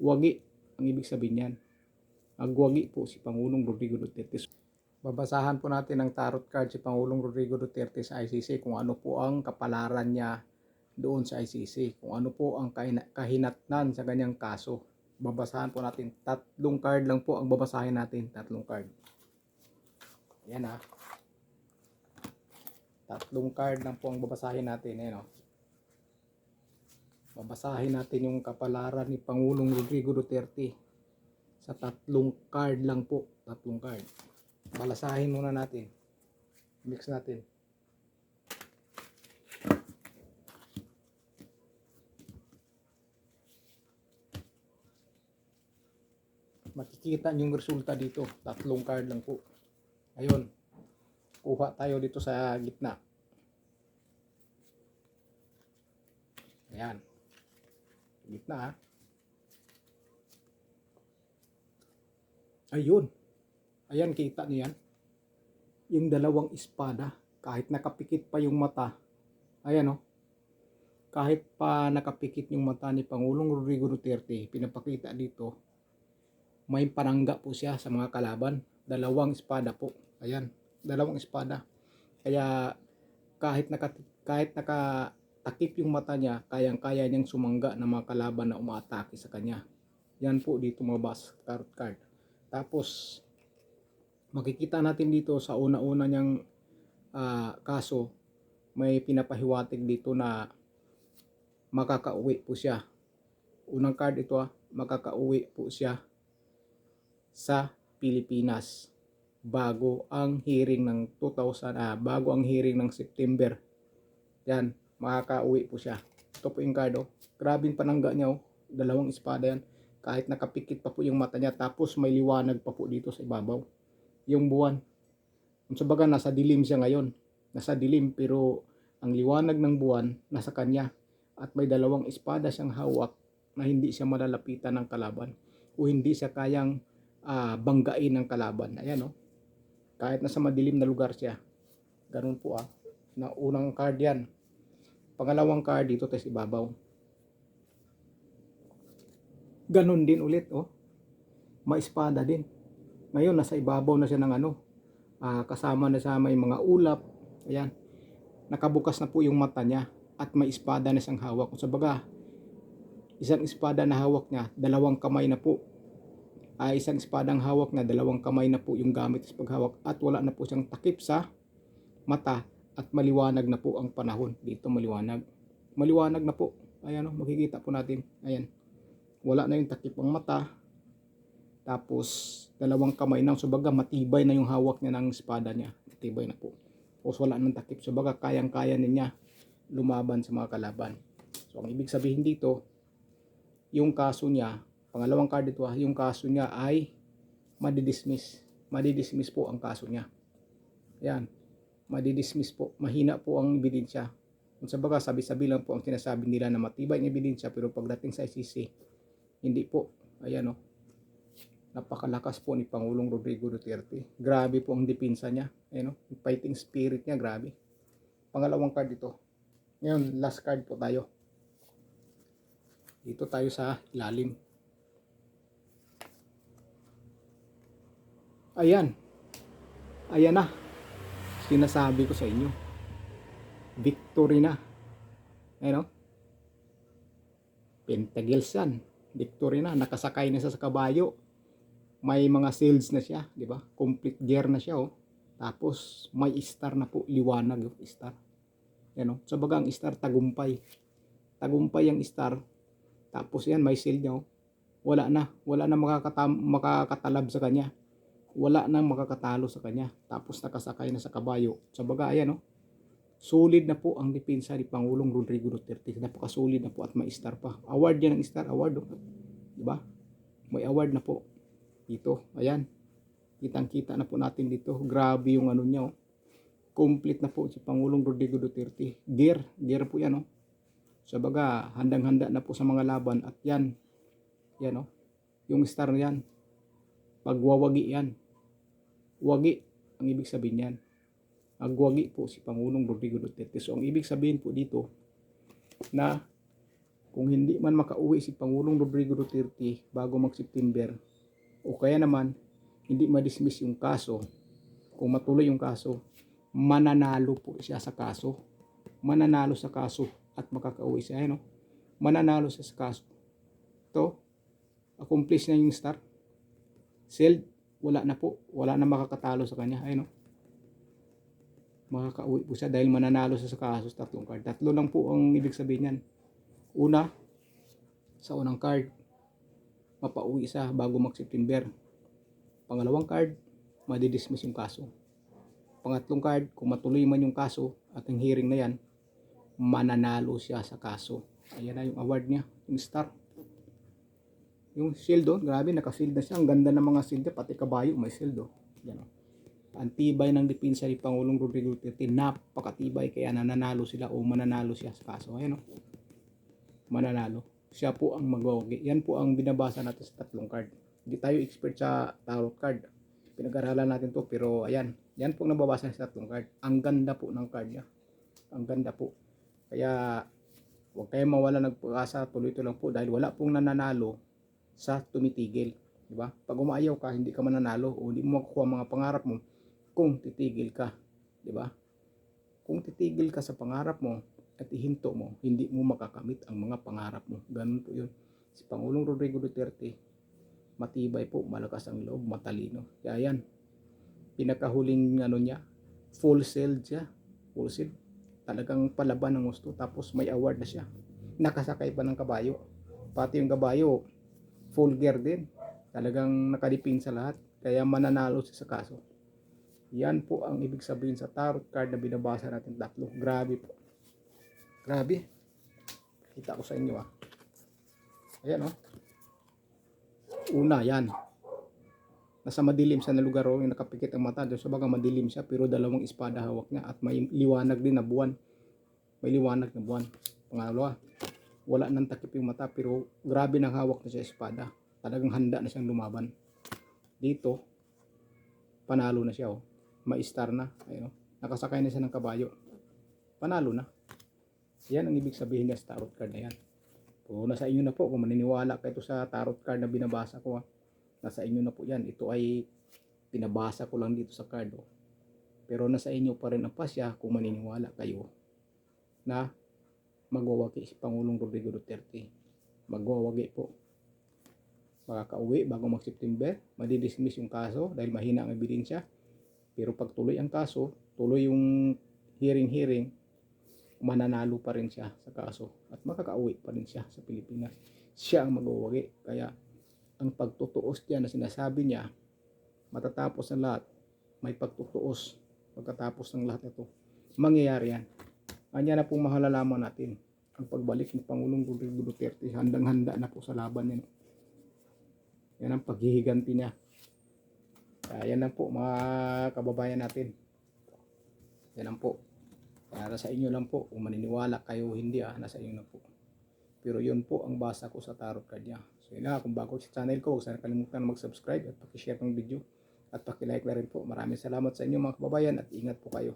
Wagi ang ibig sabihin yan. Agwagi po si Pangulong Rodrigo Duterte. Babasahan po natin ang tarot card si Pangulong Rodrigo Duterte sa ICC kung ano po ang kapalaran niya doon sa ICC, kung ano po ang kahinatnan sa ganyang kaso. Babasahan po natin. 3 card lang po ang babasahin natin. 3 card. Ayan ha. 3 card lang po ang babasahin natin. Ayan o. Babasahin natin yung kapalaran ni Pangulong Rodrigo Duterte. Sa 3 card lang po. 3 card. Balasahin muna natin. Mix natin. Makikita yung resulta dito. 3 card lang po. Ayun. Kuha tayo dito sa gitna. Ayan. Gitna ha. Ayun. Ayan, kita niyan. Yung 2 espada. Kahit nakapikit pa yung mata. Ayan o. Kahit pa nakapikit yung mata ni Pangulong Rodrigo Duterte, pinapakita dito, may panangga po siya sa mga kalaban. 2 espada po. Ayan. 2 espada. Kaya kahit nakatakip yung mata niya, kayang-kaya niyang sumangga ng mga kalaban na umaatake sa kanya. Yan po dito mga tarot card. Tapos makikita natin dito sa una-una niyang kaso, may pinapahiwatig dito na makakauwi po siya. Unang card ito makakauwi po siya sa Pilipinas bago ang hearing ng bago ang hearing ng September. Yan, makakauwi po siya. Ito po yung card Grabing panangga niya 2 espada yan. Kahit nakapikit pa po yung mata niya, tapos may liwanag pa po dito sa ibabaw. Yung buwan. Sa baga nasa dilim siya ngayon. Nasa dilim pero ang liwanag ng buwan nasa kanya. At may 2 espada siyang hawak na hindi siya malalapitan ng kalaban o hindi siya kayang banggain ng kalaban. Ayan kahit nasa madilim na lugar siya. Ganun po na unang card yan. Pangalawang card dito tayo sa ibabaw. Ganun din ulit may espada din. Ngayon nasa ibabaw na siya ng kasama na sa may mga ulap. Ayan. Nakabukas na po yung mata niya at may espada na siyang hawak. Sa baga, isang espada na hawak niya, 2 kamay na po. Isang espadang hawak na 2 kamay na po yung gamit sa paghawak at wala na po siyang takip sa mata at maliwanag na po ang panahon. Dito maliwanag. Maliwanag na po. Ayan makikita po natin. Ayan. Wala na yung takip ang mata. Tapos 2 kamay na. So baga matibay na yung hawak niya ng espada niya. Matibay na po. Tapos wala nang takip. So baga kayang-kaya niya lumaban sa mga kalaban. So ang ibig sabihin dito, yung kaso niya, pangalawang card dito yung kaso niya ay madidismiss. Madidismiss po ang kaso niya. Ayan. Madidismiss po. Mahina po ang ebidensya. Kung sa baga, sabi-sabi lang po ang sinasabi nila na matibay ang ebidensya, pero pagdating sa ICC, hindi po. Ayan napakalakas po ni Pangulong Rodrigo Duterte. Grabe po ang depensa niya. Ayan yung fighting spirit niya, grabe. Pangalawang card ito. Ngayon, last card po tayo. Dito tayo sa ilalim. Ayan. Ayan na. Sinasabi ko sa inyo. Victory na. Ayan Pentagils yan. Victory na. Nakasakay na siya sa kabayo. May mga sails na siya, di ba? Complete gear na siya Tapos may star na po, liwanag yung star. Yan Sa bagang star tagumpay. Tagumpay ang star. Tapos yan may sail niya Wala na makakatalab sa kanya. Wala nang makakatalo sa kanya. Tapos nakasakay na sa kabayo. Sa baga ayan solid na po ang depensa ni Pangulong Rodrigo Duterte. Napaka-solid na po at may star pa. Award yan ng star award di ba? May award na po. Dito, ayan. Kitang-kita na po natin dito. Grabe yung niya Complete na po si Pangulong Rodrigo Duterte. Gear po yan Sa baga, handang-handa na po sa mga laban at yan. Yan yung star na yan. Pagwawagi yan. Wagi ang ibig sabihin yan. Agwagi po si Pangulong Rodrigo Duterte. So ang ibig sabihin po dito na kung hindi man makauwi si Pangulong Rodrigo Duterte bago mag-September, o kaya naman hindi ma-dismiss yung kaso, kung matuloy yung kaso, mananalo po siya sa kaso. Mananalo sa kaso at makakauwi siya. Ayun, no? Mananalo siya sa kaso. Ito, accomplish na yung star. Sealed, wala na po. Wala na makakatalo sa kanya. Ayun, no? Makakauwi po siya dahil mananalo siya sa kaso sa tatlong card. Tatlo lang po ang ibig sabihin yan. Una, sa unang card, mapauwi siya bago mag-September. Pangalawang card, madidismiss yung kaso. Pangatlong card, kung matuloy man yung kaso at ang hearing na yan, mananalo siya sa kaso. Ayan na yung award niya, yung star. Yung shield, oh, grabe, naka-shield na siya. Ang ganda ng mga shield niya, pati kabayo may shield. Oh. Yan, oh. Ang tibay ng depensa ni Pangulong Rodrigo Duterte, napakatibay, kaya nananalo sila o mananalo siya sa kaso. Ayan, oh. Mananalo. Siya po ang magwawagi. Yan po ang binabasa natin sa tatlong card. Hindi tayo expert sa tarot card. Pinag-aralan natin to, pero ayan, yan po nababasa sa tatlong card. Ang ganda po ng card niya. Ang ganda po. Kaya huwag kayong mawala ng pag-asa, tuloy-tuloy lang po dahil wala pong nananalo sa tumitigil. Diba? Pag umayaw ka, hindi ka mananalo o hindi mo makukuha mga pangarap mo kung titigil ka. Diba? Kung titigil ka sa pangarap mo at ihinto mo, hindi mo makakamit ang mga pangarap mo. Ganun po yun. Si Pangulong Rodrigo Duterte, matibay po, malakas ang loob, matalino. Kaya yan, pinakahuling ano niya, full sailed siya. Full sailed. Talagang palaban ng gusto. Tapos may award na siya. Nakasakay pa ng kabayo. Pati yung kabayo, full gear din. Talagang nakadipin sa lahat. Kaya mananalo siya sa kaso. Yan po ang ibig sabihin sa tarot card na binabasa natin tatlo. Grabe po. Grabe. Kita ko sa inyo ah. Ayan oh. Una, yan. Nasa madilim siya na lugar oh, yung nakapikit ang mata. Sa baga madilim siya pero dalawang espada hawak niya at may liwanag din na buwan. May liwanag na buwan. Pangalawa, wala nang takip yung mata pero grabe nang hawak na siya espada. Talagang handa na siyang lumaban. Dito, panalo na siya oh. May star na. Ayun, oh. Nakasakay na siya ng kabayo. Panalo na. Yan ang ibig sabihin niya sa tarot card na yan. So, nasa inyo na po kung maniniwala kayo sa tarot card na binabasa ko. Nasa inyo na po yan. Ito ay pinabasa ko lang dito sa card. Oh. Pero nasa inyo pa rin ang pasya kung maniniwala kayo na magwawagi si Pangulong Rodrigo Duterte. Magwawagi po. Makakauwi bago mag-September. Madidismiss yung kaso dahil mahina ang ebidensya. Pero pag tuloy ang kaso, tuloy yung hearing, mananalo pa rin siya sa kaso at makakauwi pa rin siya sa Pilipinas. Siya ang magwawagi. Kaya ang pagtutuos diyan na sinasabi niya, matatapos ang lahat, may pagtutuos pagkatapos ng lahat ito. Mangyayari yan. Kanya na pong mahalalaman natin ang pagbalik ni Pangulong Rodrigo Duterte. Handang-handa na po sa laban niya. Yan ang paghihiganti niya. Kaya yan lang po mga kababayan natin. Yan lang po. Para sa inyo lang po. Kung maniniwala kayo hindi nasa inyo na po. Pero yun po ang basa ko sa tarot card niya. So yun na, kung bago sa channel ko, huwag sana kalimutan na mag-subscribe at pakishare ng video. At pakilike na rin po. Maraming salamat sa inyo mga kababayan at ingat po kayo.